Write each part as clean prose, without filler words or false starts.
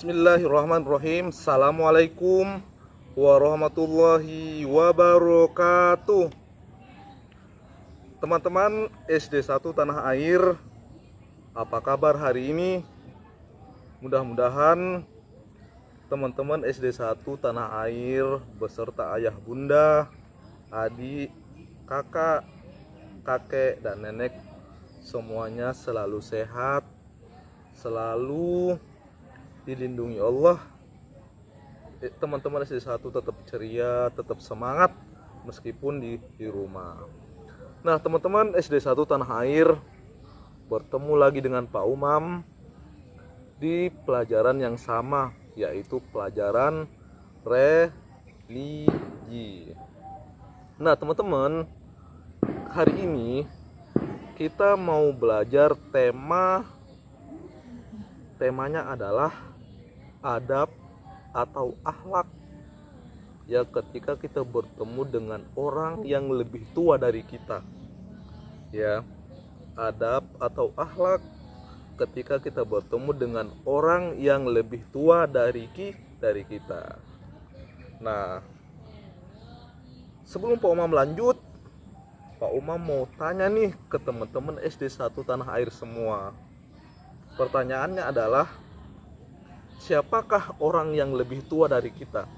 Bismillahirrahmanirrahim. Assalamualaikum warahmatullahi wabarakatuh. Teman-teman SD 1 Tanah Air, apa kabar hari ini? Mudah-mudahan teman-teman SD 1 Tanah Air beserta ayah bunda, adik, kakak, kakek, dan nenek semuanya selalu sehat, selalu dilindungi Allah. Teman-teman SD 1 tetap ceria, tetap semangat meskipun di rumah. Nah, teman-teman SD 1 Tanah Air bertemu lagi dengan Pak Umam di pelajaran yang sama, yaitu pelajaran religi. Nah, teman-teman, hari ini kita mau belajar temanya adalah adab atau akhlak, ya, ketika kita bertemu dengan orang yang lebih tua dari kita, ya. Adab atau akhlak ketika kita bertemu dengan orang yang lebih tua dari kita. Nah, sebelum Pak Umam lanjut, Pak Umam mau tanya nih ke teman-teman SD 1 Tanah Air semua. Pertanyaannya adalah, siapakah orang yang lebih tua dari kita?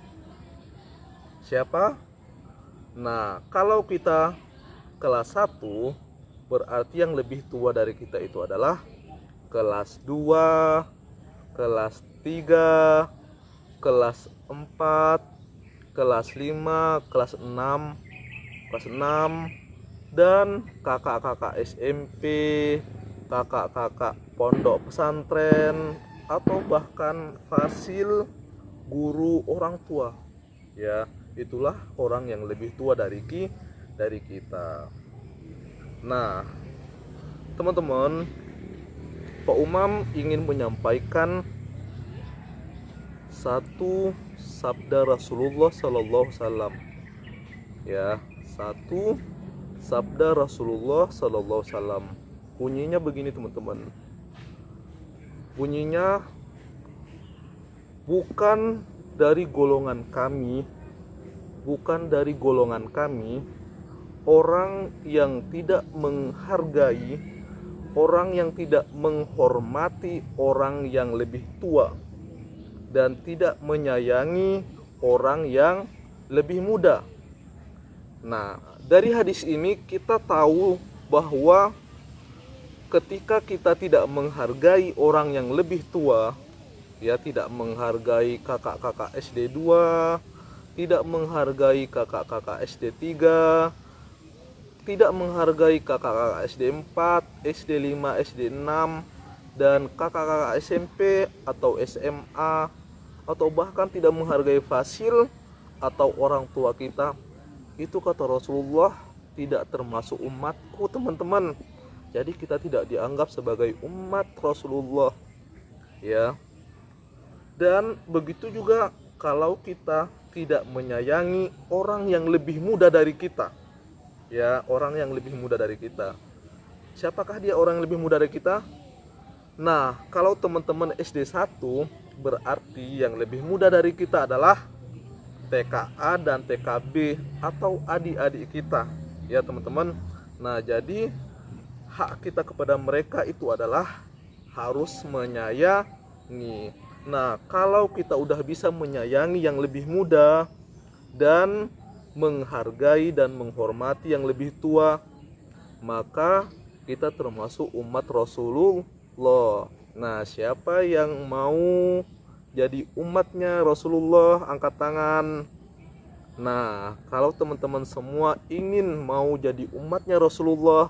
Siapa? Nah, kalau kita kelas 1, berarti yang lebih tua dari kita itu adalah kelas 2, kelas 3, kelas 4, kelas 5, kelas 6, dan kakak-kakak SMP, kakak-kakak pondok pesantren, atau bahkan fasil guru orang tua, ya. Itulah orang yang lebih tua dari kita. Nah, teman-teman, Pak Umam ingin menyampaikan satu sabda Rasulullah Sallallahu Alaihi Wasallam, ya, satu sabda Rasulullah Sallallahu Alaihi Wasallam. Bunyinya begini, teman-teman. Bunyinya, bukan dari golongan kami orang yang tidak menghargai, orang yang tidak menghormati orang yang lebih tua, dan tidak menyayangi orang yang lebih muda. Nah, dari hadis ini kita tahu bahwa ketika kita tidak menghargai orang yang lebih tua, ya, tidak menghargai kakak-kakak SD 2, tidak menghargai kakak-kakak SD 3, tidak menghargai kakak-kakak SD 4, SD 5, SD 6, dan kakak-kakak SMP atau SMA, atau bahkan tidak menghargai fasil atau orang tua kita, itu kata Rasulullah tidak termasuk umatku, teman-teman. Jadi kita tidak dianggap sebagai umat Rasulullah, ya. Dan begitu juga kalau kita tidak menyayangi orang yang lebih muda dari kita, ya, orang yang lebih muda dari kita. Siapakah dia orang yang lebih muda dari kita? Nah, kalau teman-teman SD 1, berarti yang lebih muda dari kita adalah TKA dan TKB atau adik-adik kita, ya, teman-teman. Nah, jadi hak kita kepada mereka itu adalah harus menyayangi. Nah, kalau kita udah bisa menyayangi yang lebih muda dan menghargai dan menghormati yang lebih tua, maka kita termasuk umat Rasulullah. Nah, siapa yang mau jadi umatnya Rasulullah, angkat tangan. Nah, kalau teman-teman semua ingin mau jadi umatnya Rasulullah,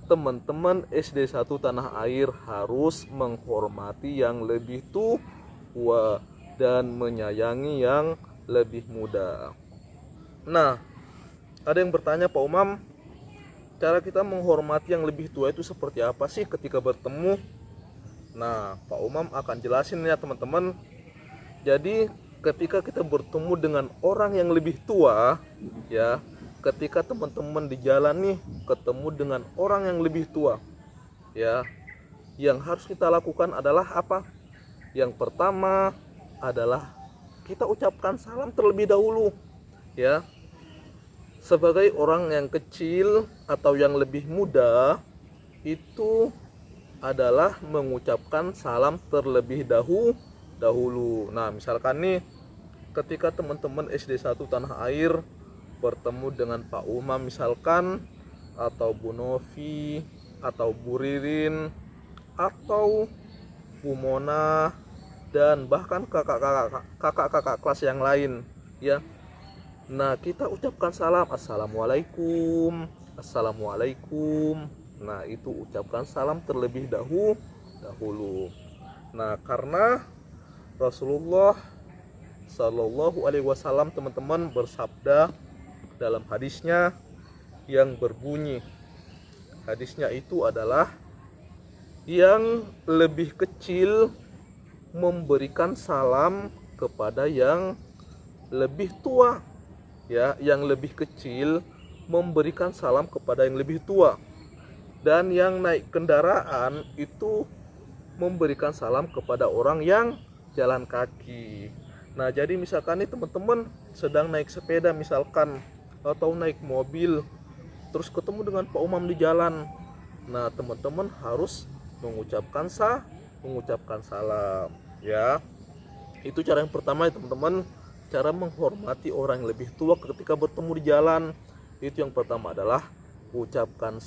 teman-teman SD 1 Tanah Air harus menghormati yang lebih tua dan menyayangi yang lebih muda. Nah, ada yang bertanya, Pak Umam, cara kita menghormati yang lebih tua itu seperti apa sih ketika bertemu? Nah, Pak Umam akan jelasin ya, teman-teman. Jadi ketika kita bertemu dengan orang yang lebih tua, ya, ketika teman-teman di jalan nih ketemu dengan orang yang lebih tua, ya, yang harus kita lakukan adalah apa? Yang pertama, adalah kita ucapkan salam terlebih dahulu, ya. Sebagai orang yang kecil atau yang lebih muda, itu adalah mengucapkan salam terlebih dahulu. Nah, misalkan nih ketika teman-teman SD 1 Tanah Air bertemu dengan Pak Umam misalkan, atau Bu Novi, atau Bu Ririn, atau Bu Mona, dan bahkan kakak-kakak kelas yang lain, ya. Nah, kita ucapkan salam, assalamualaikum, assalamualaikum. Nah, itu ucapkan salam terlebih dahulu. Nah, karena Rasulullah Shallallahu Alaihi Wasallam, teman-teman, bersabda dalam hadisnya yang berbunyi, hadisnya itu adalah yang lebih kecil memberikan salam kepada yang lebih tua, ya. Yang lebih kecil memberikan salam kepada yang lebih tua, dan yang naik kendaraan itu memberikan salam kepada orang yang jalan kaki. Nah, jadi misalkan nih teman-teman sedang naik sepeda misalkan, atau naik mobil, terus ketemu dengan Pak Umam di jalan. Nah, teman-teman harus mengucapkan salam, ya. Itu cara yang pertama ya teman-teman, cara menghormati orang yang lebih tua ketika bertemu di jalan. Itu yang pertama adalah ucapkan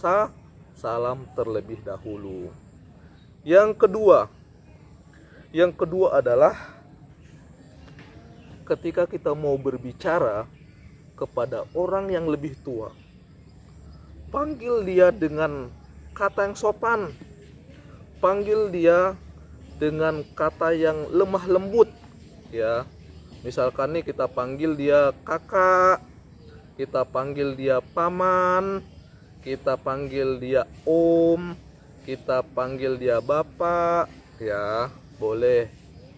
salam terlebih dahulu. Yang kedua adalah ketika kita mau berbicara kepada orang yang lebih tua, panggil dia dengan kata yang sopan, panggil dia dengan kata yang lemah lembut, ya. Misalkan nih kita panggil dia kakak, kita panggil dia paman, kita panggil dia om, kita panggil dia bapak, ya, boleh,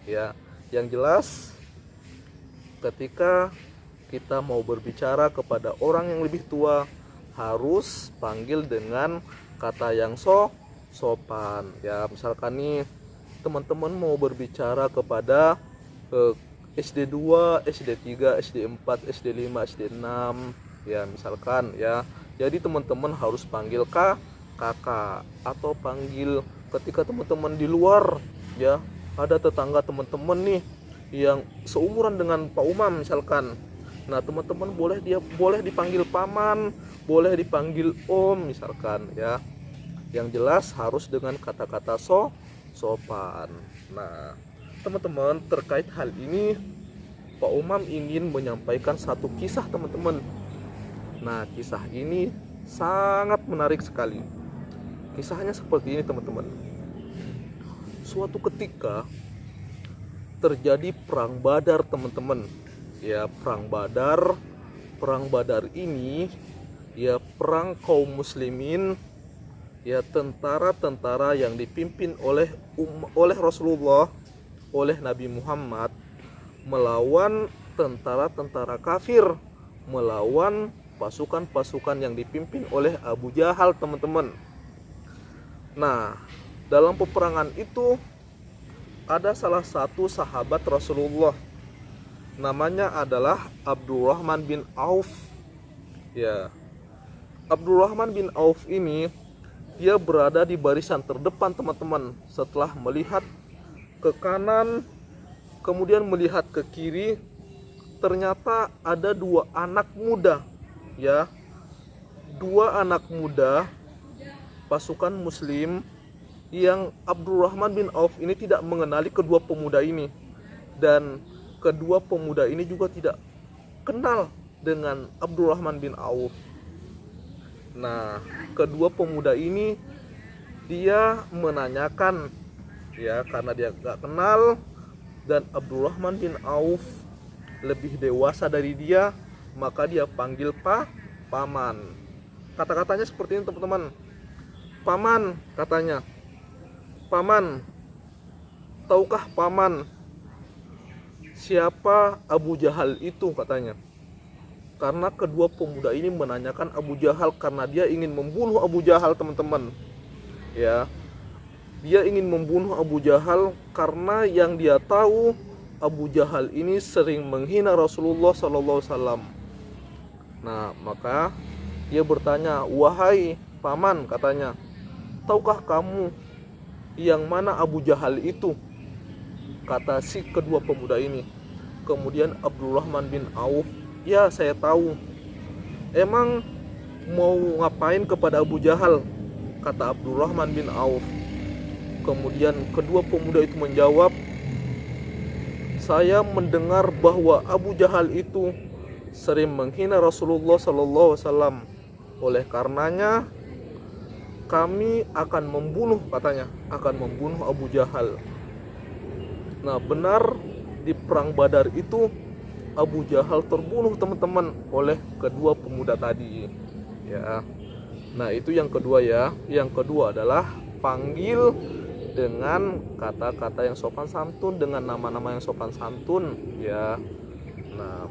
ya. Yang jelas ketika kita mau berbicara kepada orang yang lebih tua, harus panggil dengan kata yang sopan, ya. Misalkan nih teman-teman mau berbicara kepada SD 2, SD 3, SD 4, SD 5, SD 6, ya misalkan, ya. Jadi teman-teman harus panggil kakak, atau panggil ketika teman-teman di luar, ya, ada tetangga teman-teman nih yang seumuran dengan Pak Umam misalkan. Nah, teman-teman boleh dipanggil paman, boleh dipanggil om misalkan, ya. Yang jelas harus dengan kata-kata sopan. Nah, teman-teman, terkait hal ini Pak Umam ingin menyampaikan satu kisah, teman-teman. Nah, kisah ini sangat menarik sekali. Kisahnya seperti ini, teman-teman. Suatu ketika terjadi perang Badar, teman-teman. Ya, perang Badar ini ya perang kaum muslimin, ya, tentara-tentara yang dipimpin oleh Rasulullah, oleh Nabi Muhammad, melawan tentara-tentara kafir, melawan pasukan-pasukan yang dipimpin oleh Abu Jahal, teman-teman. Nah, dalam peperangan itu ada salah satu sahabat Rasulullah, namanya adalah Abdurrahman bin Auf, ya. Abdurrahman bin Auf ini dia berada di barisan terdepan, teman-teman. Setelah melihat ke kanan, kemudian melihat ke kiri, ternyata ada dua anak muda, ya, dua anak muda pasukan muslim, yang Abdurrahman bin Auf ini tidak mengenali kedua pemuda ini, dan kedua pemuda ini juga tidak kenal dengan Abdurrahman bin Auf. Nah, kedua pemuda ini dia menanyakan, ya, karena dia gak kenal, dan Abdurrahman bin Auf lebih dewasa dari dia, maka dia panggil paman. Kata-katanya seperti ini, teman-teman. Paman, katanya. Paman, tahukah paman siapa Abu Jahal itu, katanya. Karena kedua pemuda ini menanyakan Abu Jahal karena dia ingin membunuh Abu Jahal, teman-teman. Ya, dia ingin membunuh Abu Jahal karena yang dia tahu Abu Jahal ini sering menghina Rasulullah SAW. Nah, maka dia bertanya, "Wahai paman," katanya, "tahukah kamu yang mana Abu Jahal itu?" Kata si kedua pemuda ini. Kemudian Abdurrahman bin Auf, "Ya, saya tahu." "Emang mau ngapain kepada Abu Jahal?" kata Abdurrahman bin Auf. Kemudian kedua pemuda itu menjawab, "Saya mendengar bahwa Abu Jahal itu sering menghina Rasulullah SAW. Oleh karenanya kami akan membunuh," katanya, "akan membunuh Abu Jahal." Nah, benar di perang Badar itu Abu Jahal terbunuh teman-teman oleh kedua pemuda tadi. Ya. Nah, itu yang kedua ya. Yang kedua adalah panggil dengan kata-kata yang sopan santun, dengan nama-nama yang sopan santun ya. Nah,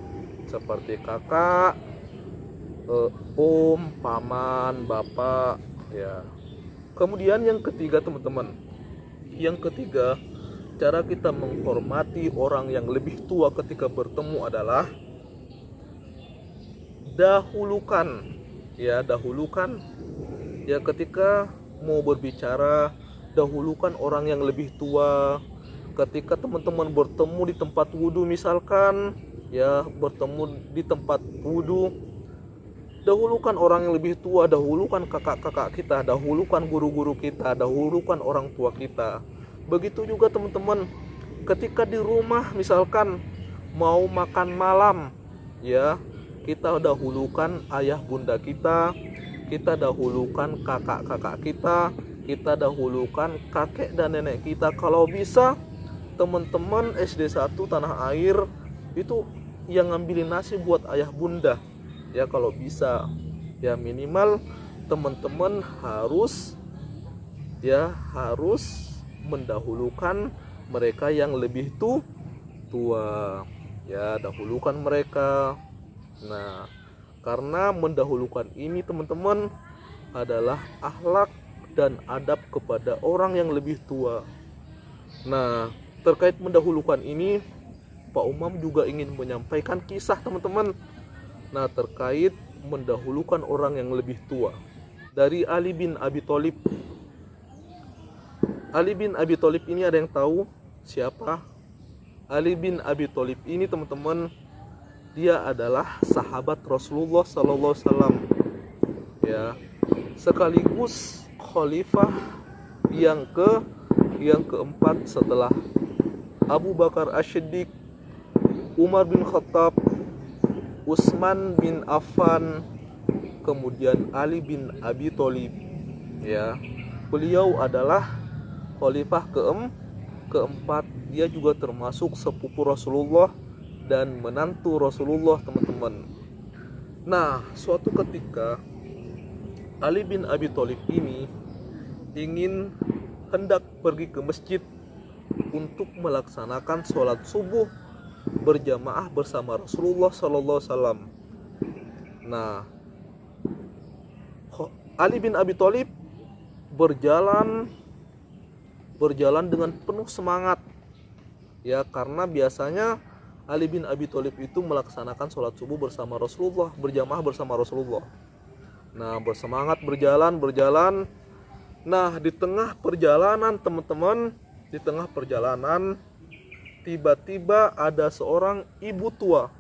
seperti kakak, om, paman, bapak ya. Kemudian yang ketiga teman-teman, yang ketiga, cara kita menghormati orang yang lebih tua ketika bertemu adalah dahulukan ya, dahulukan ya. Ketika mau berbicara, dahulukan orang yang lebih tua. Ketika teman-teman bertemu di tempat wudhu misalkan ya, bertemu di tempat wudhu, dahulukan orang yang lebih tua, dahulukan kakak-kakak kita, dahulukan guru-guru kita, dahulukan orang tua kita. Begitu juga teman-teman, ketika di rumah misalkan mau makan malam ya, kita dahulukan ayah bunda kita dahulukan kakak-kakak kita dahulukan kakek dan nenek kita. Kalau bisa teman-teman SD 1 Tanah Air itu yang ngambilin nasi buat ayah bunda ya, kalau bisa ya. Minimal teman-teman harus mendahulukan mereka yang lebih tua ya, dahulukan mereka. Nah, karena mendahulukan ini teman-teman adalah akhlak dan adab kepada orang yang lebih tua. Nah, terkait mendahulukan ini Pak Umam juga ingin menyampaikan kisah teman-teman. Nah, terkait mendahulukan orang yang lebih tua dari Ali bin Abi Thalib. Ali bin Abi Thalib ini ada yang tahu siapa? Ali bin Abi Thalib ini teman-teman, dia adalah sahabat Rasulullah SAW ya, sekaligus khalifah yang keempat setelah Abu Bakar As-Siddiq, Umar bin Khattab, Utsman bin Affan, kemudian Ali bin Abi Thalib ya. Beliau adalah khalifah keempat. Dia juga termasuk sepupu Rasulullah dan menantu Rasulullah teman-teman. Nah, suatu ketika Ali bin Abi Thalib ini hendak pergi ke masjid untuk melaksanakan sholat subuh berjamaah bersama Rasulullah SAW. Nah, Ali bin Abi Thalib berjalan dengan penuh semangat ya, karena biasanya Ali bin Abi Thalib itu melaksanakan sholat subuh bersama Rasulullah, berjamaah bersama Rasulullah. Nah, bersemangat berjalan. Nah, di tengah perjalanan teman-teman, di tengah perjalanan tiba-tiba ada seorang ibu tua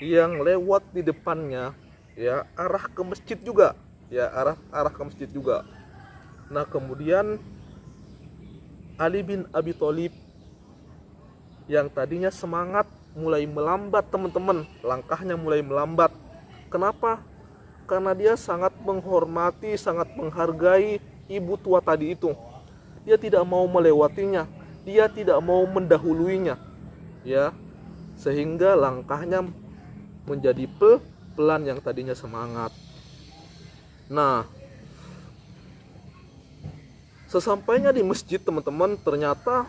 yang lewat di depannya ya, arah ke masjid juga ya, arah ke masjid juga. Nah, kemudian Ali bin Abi Thalib yang tadinya semangat mulai melambat teman-teman, langkahnya mulai melambat. Kenapa? Karena dia sangat menghormati, sangat menghargai ibu tua tadi itu. Dia tidak mau melewatinya, dia tidak mau mendahuluinya ya, sehingga langkahnya menjadi pelan yang tadinya semangat. Nah, sesampainya di masjid teman-teman, ternyata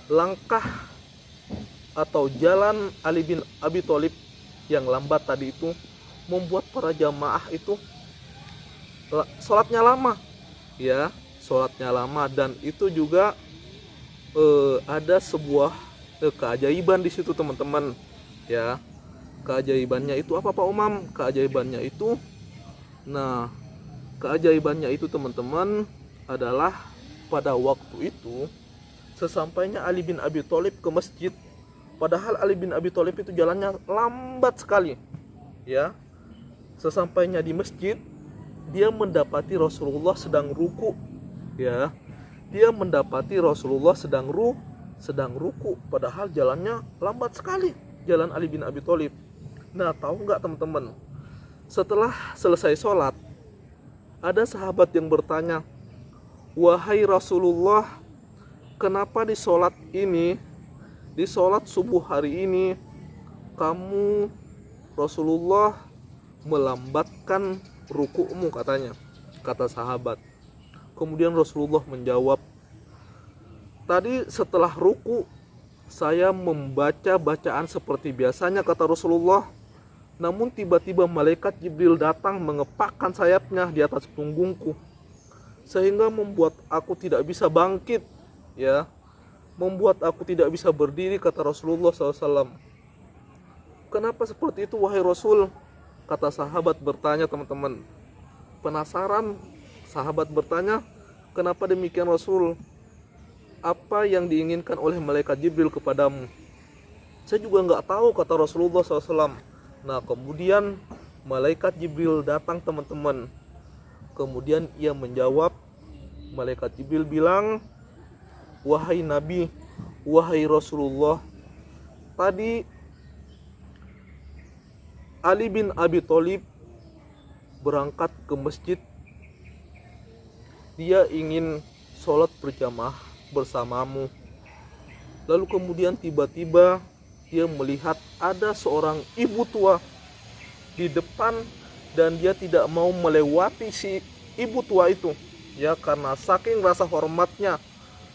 langkah atau jalan Ali bin Abi Thalib yang lambat tadi itu membuat para jamaah itu sholatnya lama ya, sholatnya lama. Dan itu juga ada sebuah keajaiban di situ teman-teman ya. Keajaibannya itu apa Pak Umam? Keajaibannya itu, nah keajaibannya itu teman-teman adalah pada waktu itu sesampainya Ali bin Abi Thalib ke masjid, padahal Ali bin Abi Thalib itu jalannya lambat sekali ya. Sesampainya di masjid, dia mendapati Rasulullah sedang ruku ya. Dia mendapati Rasulullah sedang ruku, padahal jalannya lambat sekali, jalan Ali bin Abi Thalib. Nah, tahu nggak teman-teman, setelah selesai sholat, ada sahabat yang bertanya, wahai Rasulullah, kenapa di sholat ini, di sholat subuh hari ini, kamu Rasulullah melambatkan ruku'mu, katanya, kata sahabat. Kemudian Rasulullah menjawab, tadi setelah ruku saya membaca bacaan seperti biasanya, kata Rasulullah. Namun tiba-tiba malaikat Jibril datang mengepakkan sayapnya di atas punggungku, sehingga membuat aku tidak bisa bangkit ya, membuat aku tidak bisa berdiri, kata Rasulullah SAW. Kenapa seperti itu wahai Rasul? Kata sahabat bertanya teman-teman. Penasaran sahabat bertanya, kenapa demikian Rasul? Apa yang diinginkan oleh malaikat Jibril kepadamu? Saya juga nggak tahu, kata Rasulullah SAW. Nah, kemudian malaikat Jibril datang teman-teman. Kemudian ia menjawab, malaikat Jibril bilang, wahai Nabi, wahai Rasulullah, tadi Ali bin Abi Thalib berangkat ke masjid. Dia ingin sholat berjamaah bersamamu. Lalu kemudian tiba-tiba dia melihat ada seorang ibu tua di depan, dan dia tidak mau melewati si ibu tua itu ya, karena saking rasa hormatnya,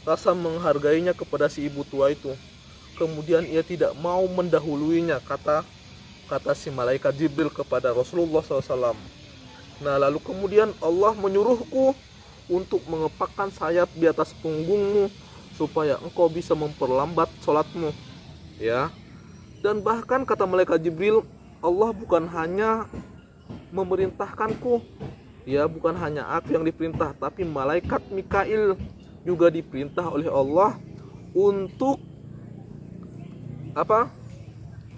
rasa menghargainya kepada si ibu tua itu. Kemudian ia tidak mau mendahuluinya, kata si malaikat Jibril kepada Rasulullah SAW. Nah, lalu kemudian Allah menyuruhku untuk mengepakkan sayap di atas punggungmu supaya engkau bisa memperlambat sholatmu ya. Dan bahkan kata malaikat Jibril, Allah bukan hanya memerintahkanku ya, bukan hanya aku yang diperintah, tapi malaikat Mikail juga diperintah oleh Allah untuk apa?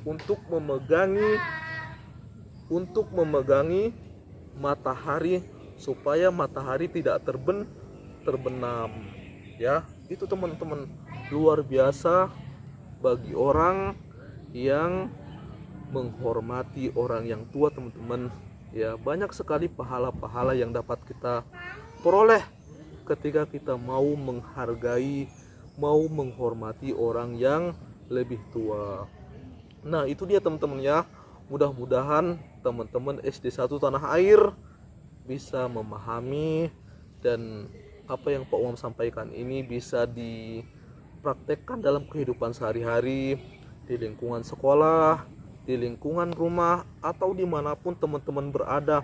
Untuk memegangi matahari supaya matahari tidak terbenam ya. Itu teman-teman, luar biasa bagi orang yang menghormati orang yang tua teman-teman ya. Banyak sekali pahala-pahala yang dapat kita peroleh ketika kita mau menghargai, mau menghormati orang yang lebih tua. Nah, itu dia teman-teman ya. Mudah-mudahan teman-teman SD 1 Tanah Air bisa memahami, dan apa yang Pak Umam sampaikan ini bisa dipraktekkan dalam kehidupan sehari-hari, di lingkungan sekolah, di lingkungan rumah, atau dimanapun teman-teman berada.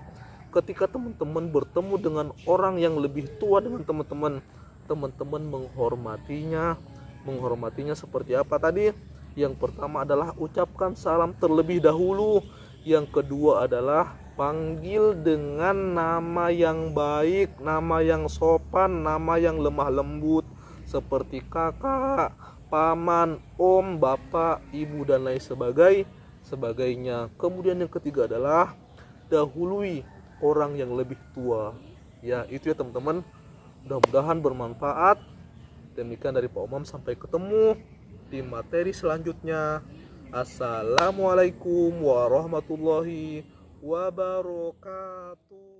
Ketika teman-teman bertemu dengan orang yang lebih tua dengan teman-teman menghormatinya seperti apa tadi? Yang pertama adalah ucapkan salam terlebih dahulu. Yang kedua adalah panggil dengan nama yang baik, nama yang sopan, nama yang lemah lembut, seperti kakak, paman, om, bapak, ibu, dan lain sebagainya. Kemudian yang ketiga adalah dahului orang yang lebih tua ya. Itu ya teman-teman, mudah-mudahan bermanfaat. Demikian dari Pak Umam, sampai ketemu di materi selanjutnya. Assalamualaikum warahmatullahi wabarakatuh.